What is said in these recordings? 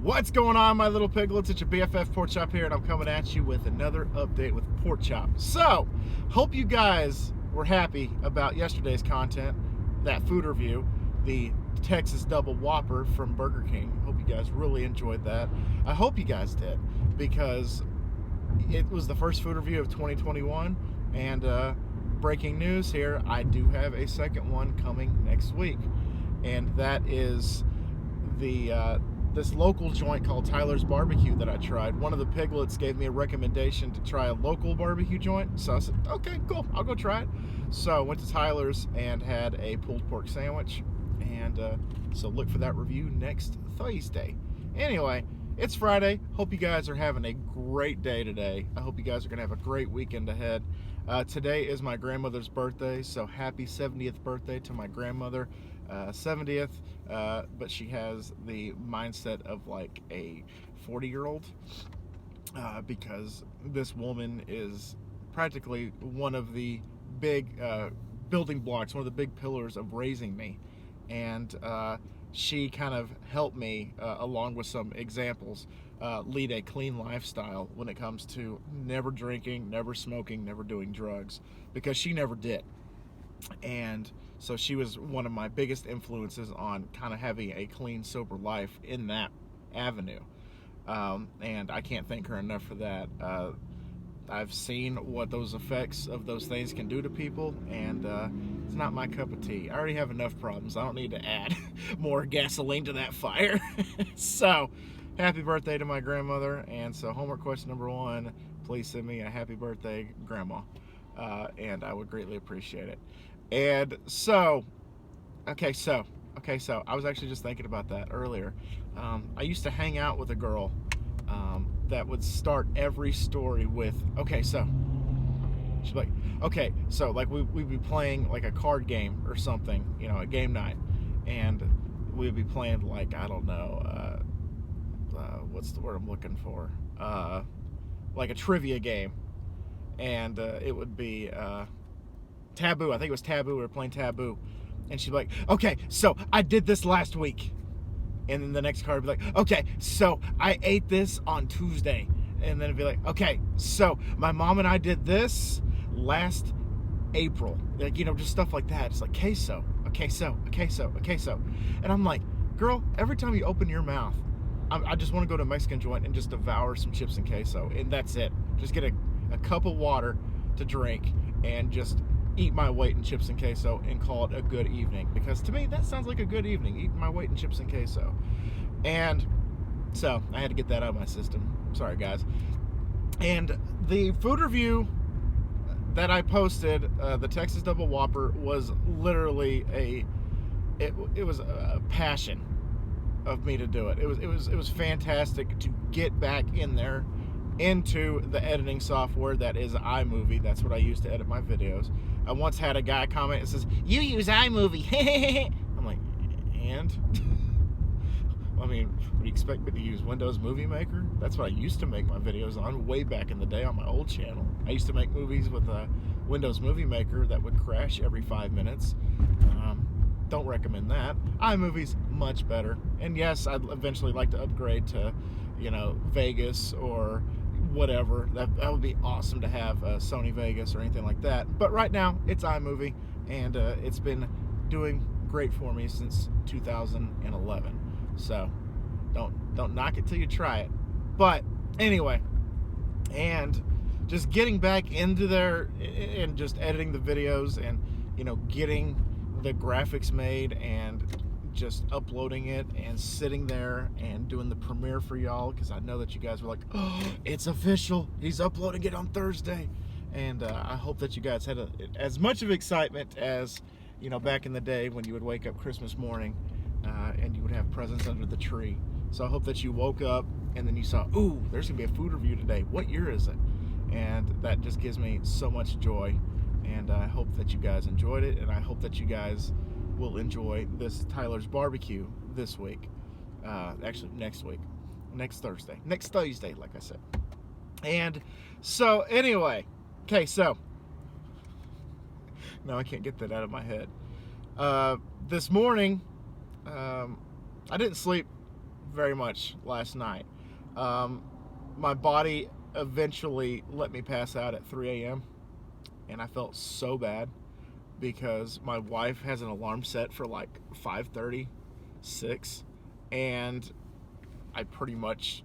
What's going on, my little piglets? It's your BFF Pork Chop here, and I'm coming at you with another update with Pork Chop. So, hope you guys were happy about yesterday's content, that food review, the Texas Double Whopper from Burger King. Hope you guys really enjoyed that. I hope you guys did, because it was the first food review of 2021, and breaking news here, I do have a second one coming next week, and that is the this local joint called Tyler's Barbecue that I tried. One of the piglets gave me a recommendation to try a local barbecue joint, so I said, okay, cool, I'll go try it. So I went to Tyler's and had a pulled pork sandwich, and so look for that review next Thursday. Anyway, it's Friday. Hope you guys are having a great day today. I hope you guys are going to have a great weekend ahead. Today is my grandmother's birthday, so happy 70th birthday to my grandmother. 70th, but she has the mindset of like a 40-year-old, because this woman is practically one of the big building blocks, one of the big pillars of raising me. And she kind of helped me, along with some examples, lead a clean lifestyle when it comes to never drinking, never smoking, never doing drugs, because she never did. And so she was one of my biggest influences on kind of having a clean, sober life in that avenue. And I can't thank her enough for that. I've seen what those effects of those things can do to people, and it's not my cup of tea. I already have enough problems. I don't need to add more gasoline to that fire. So, happy birthday to my grandmother. And so, homework question number 1, please send me a happy birthday, Grandma. And I would greatly appreciate it. And so, okay, so I was actually just thinking about that earlier. I used to hang out with a girl that would start every story with, okay, so. She'd be like, okay, so like we'd be playing like a card game or something, you know, a game night. And we'd be playing like, I don't know, what's the word I'm looking for? Like a trivia game. And it would be Taboo. I think it was Taboo. We were playing Taboo. And she'd be like, okay, so I did this last week. And then the next card would be like, okay, so I ate this on Tuesday. And then it'd be like, okay, so my mom and I did this last April. Like, you know, just stuff like that. It's like, queso, a queso, a queso, a queso. And I'm like, girl, every time you open your mouth, I just want to go to a Mexican joint and just devour some chips and queso. And that's it. Just get a cup of water to drink and just eat my weight in chips and queso and call it a good evening, because to me that sounds like a good evening, eating my weight in chips and queso. And so I had to get that out of my system. Sorry guys. And the food review that I posted, the Texas Double Whopper, was literally it was a passion of me to do it. It was fantastic to get back in there into the editing software that is iMovie. That's what I use to edit my videos. I once had a guy comment and says, "You use iMovie." I'm like, and? I mean, would you expect me to use Windows Movie Maker? That's what I used to make my videos on way back in the day on my old channel. I used to make movies with a Windows Movie Maker that would crash every 5 minutes. Don't recommend that. iMovie's much better. And yes, I'd eventually like to upgrade to, you know, Vegas or whatever. That would be awesome to have Sony Vegas or anything like that. But right now, it's iMovie, and it's been doing great for me since 2011. So don't knock it till you try it. But anyway, and just getting back into there and just editing the videos and, you know, getting the graphics made and just uploading it and sitting there and doing the premiere for y'all, because I know that you guys were like, oh, it's official, he's uploading it on Thursday. And I hope that you guys had as much of excitement as, you know, back in the day when you would wake up Christmas morning and you would have presents under the tree. So I hope that you woke up and then you saw, ooh, there's gonna be a food review today, what year is it? And that just gives me so much joy. And I hope that you guys enjoyed it, and I hope that you guys will enjoy this Tyler's Barbecue this week. Actually, next week. Next Thursday, like I said. And so, anyway, okay, so no, I can't get that out of my head. This morning, I didn't sleep very much last night. My body eventually let me pass out at 3 a.m. and I felt so bad because my wife has an alarm set for like 5:30, 6, and I pretty much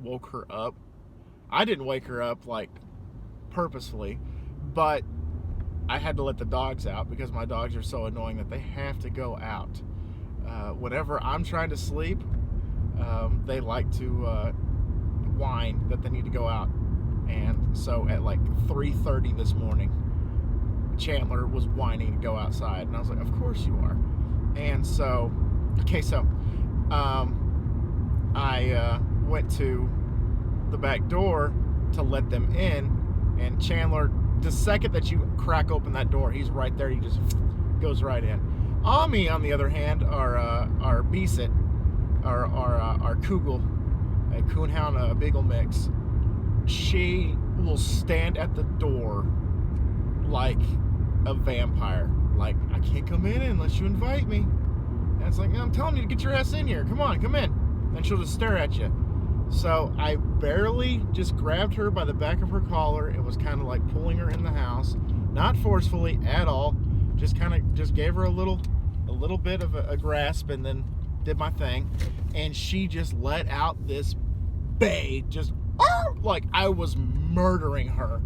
woke her up. I didn't wake her up like purposefully, but I had to let the dogs out because my dogs are so annoying that they have to go out. Whenever I'm trying to sleep, they like to whine that they need to go out. And so at like 3:30 this morning, Chandler was whining to go outside, and I was like, of course you are. And so, okay, so I went to the back door to let them in, and Chandler, the second that you crack open that door, he's right there. He just goes right in. Ami, on the other hand, our Beesit, our Kugel, a Coonhound Beagle mix, she will stand at the door like a vampire. Like, I can't come in unless you invite me. And it's like, I'm telling you to get your ass in here. Come on, come in. And she'll just stare at you. So I barely just grabbed her by the back of her collar. It was kind of like pulling her in the house, not forcefully at all. Just kind of just gave her a little bit of a grasp, and then did my thing. And she just let out this bay, just like I was murdering her.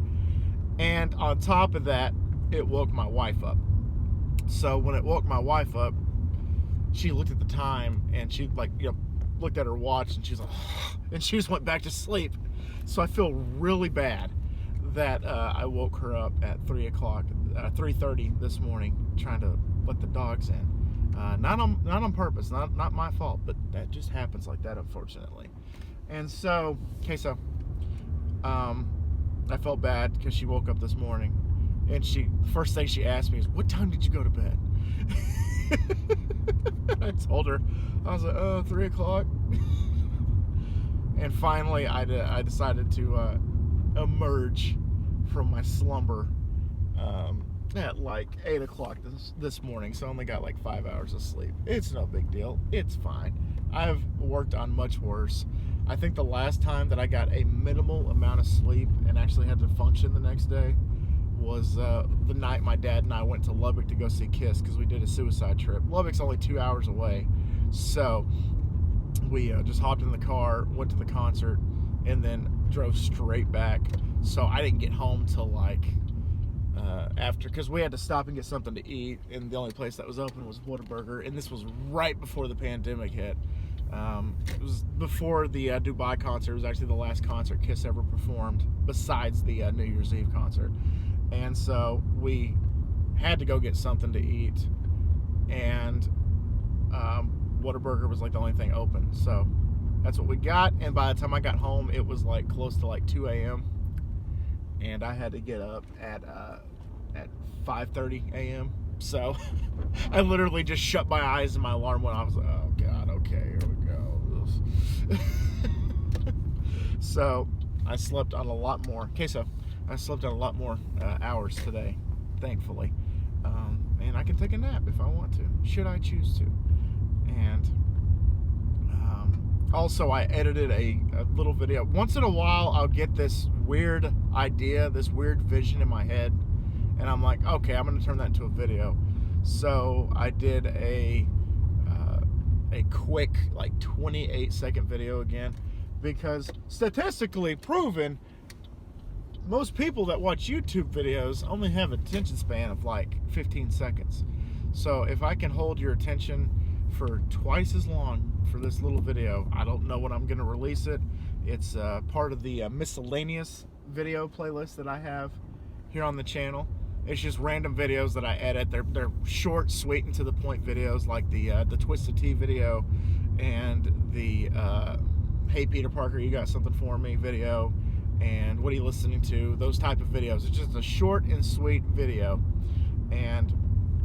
And on top of that, it woke my wife up. So when it woke my wife up, she looked at the time and she looked at her watch, and she's like, and she just went back to sleep. So I feel really bad that I woke her up at 3:30 this morning, trying to let the dogs in. Not on purpose, not my fault, but that just happens like that, unfortunately. And so, okay, so I felt bad because she woke up this morning, and first thing she asked me is, "What time did you go to bed?" I told her, I was like, 3 o'clock. And finally, I decided to emerge from my slumber at like 8 o'clock this morning. So I only got like 5 hours of sleep. It's no big deal. It's fine. I've worked on much worse. I think the last time that I got a minimal amount of sleep and actually had to function the next day was the night my dad and I went to Lubbock to go see Kiss, because we did a suicide trip. Lubbock's only 2 hours away, so we just hopped in the car, went to the concert, and then drove straight back. So I didn't get home till like after, because we had to stop and get something to eat, and the only place that was open was Whataburger, and this was right before the pandemic hit. It was before the Dubai concert. It was actually the last concert Kiss ever performed, besides the New Year's Eve concert. And so we had to go get something to eat, and Whataburger was like the only thing open. So that's what we got, and by the time I got home, it was like close to like 2 a.m. and I had to get up at 5:30 a.m. So I literally just shut my eyes and my alarm went off. I was like, oh God, okay, here we go. So I slept on a lot more. Okay, so I slept on a lot more hours today, thankfully. And I can take a nap if I want to, should I choose to. And also, I edited a little video. Once in a while, I'll get this weird idea, this weird vision in my head, and I'm like, okay, I'm going to turn that into a video. So I did a quick, like 28-second video again, because statistically proven, most people that watch YouTube videos only have an attention span of like 15 seconds. So if I can hold your attention for twice as long for this little video, I don't know when I'm going to release it. It's part of the miscellaneous video playlist that I have here on the channel. It's just random videos that I edit. They're short, sweet, and to the point videos, like the Twisted Tea video and the Hey Peter Parker, you got something for me video, and what are you listening to? Those type of videos. It's just a short and sweet video, and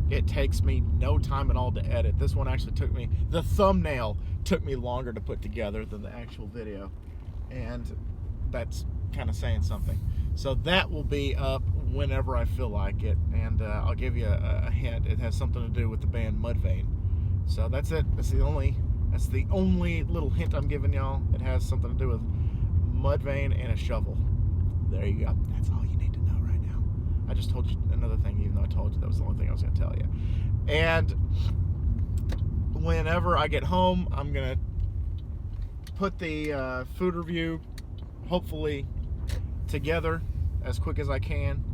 it takes me no time at all to edit. This one actually took me, the thumbnail took me longer to put together than the actual video, and that's kind of saying something. So that will be up whenever I feel like it, and I'll give you a hint. It has something to do with the band Mudvayne. So that's it. That's That's the only little hint I'm giving y'all. It has something to do with Mudvayne and a shovel. There you go. That's all you need to know right now. I just told you another thing, even though I told you that was the only thing I was going to tell you. And whenever I get home, I'm going to put the food review, hopefully, together as quick as I can.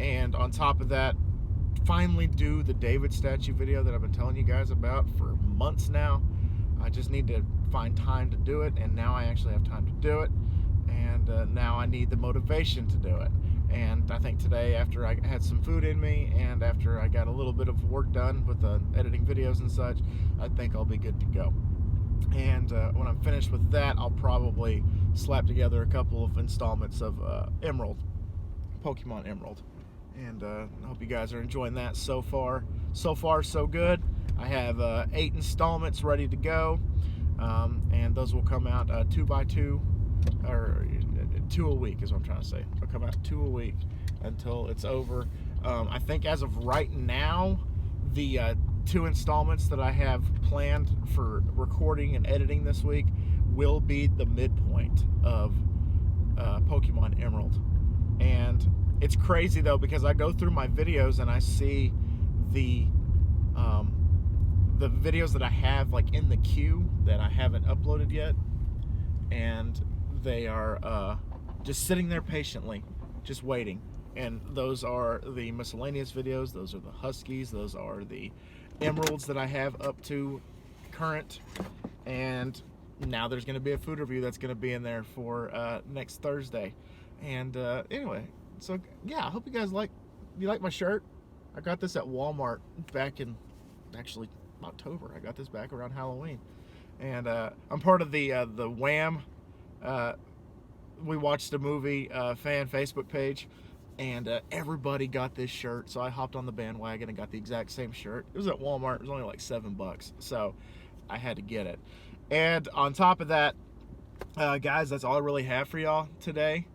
And on top of that, finally do the David statue video that I've been telling you guys about for months now. I just need to find time to do it, and now I actually have time to do it. And now I need the motivation to do it. And I think today, after I had some food in me and after I got a little bit of work done with editing videos and such, I think I'll be good to go. And when I'm finished with that, I'll probably slap together a couple of installments of Emerald, Pokemon Emerald. And I hope you guys are enjoying that so far. So far, so good. I have 8 installments ready to go, and those will come out 2 by 2, or 2 a week is what I'm trying to say. They'll come out 2 a week until it's over. I think as of right now, the 2 installments that I have planned for recording and editing this week will be the midpoint of Pokemon Emerald. And it's crazy though, because I go through my videos and I see the videos that I have like in the queue that I haven't uploaded yet, and they are just sitting there patiently, just waiting. And those are the miscellaneous videos, those are the Huskies, those are the Emeralds that I have up to current, and now there's going to be a food review that's going to be in there for next Thursday. And anyway, so yeah, I hope you guys like my shirt. I got this at Walmart back in actually October. I got this back around Halloween, and I'm part of the Wham. We watched a movie fan Facebook page, and everybody got this shirt, so I hopped on the bandwagon and got the exact same shirt. It was at Walmart. It was only like $7, so I had to get it. And on top of that, guys, that's all I really have for y'all today.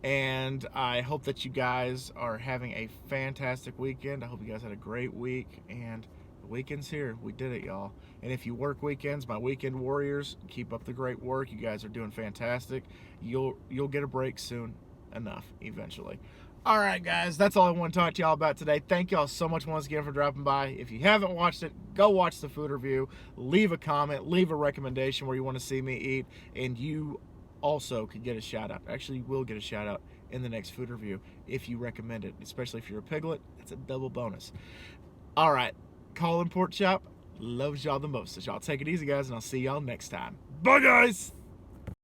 And I hope that you guys are having a fantastic weekend. I hope you guys had a great week, and the weekend's here. We did it, y'all. And if you work weekends, my weekend warriors, keep up the great work. You guys are doing fantastic. You'll get a break soon enough, eventually. All right, guys, that's all I want to talk to y'all about today. Thank y'all so much once again for dropping by. If you haven't watched it, go watch the food review. Leave a comment, leave a recommendation where you want to see me eat, and you also could get a shout out. Actually, you will get a shout out in the next food review if you recommend it, especially if you're a piglet. That's a double bonus. All right, Colin Pork Chop loves y'all the most. So y'all take it easy, guys, and I'll see y'all next time. Bye, guys.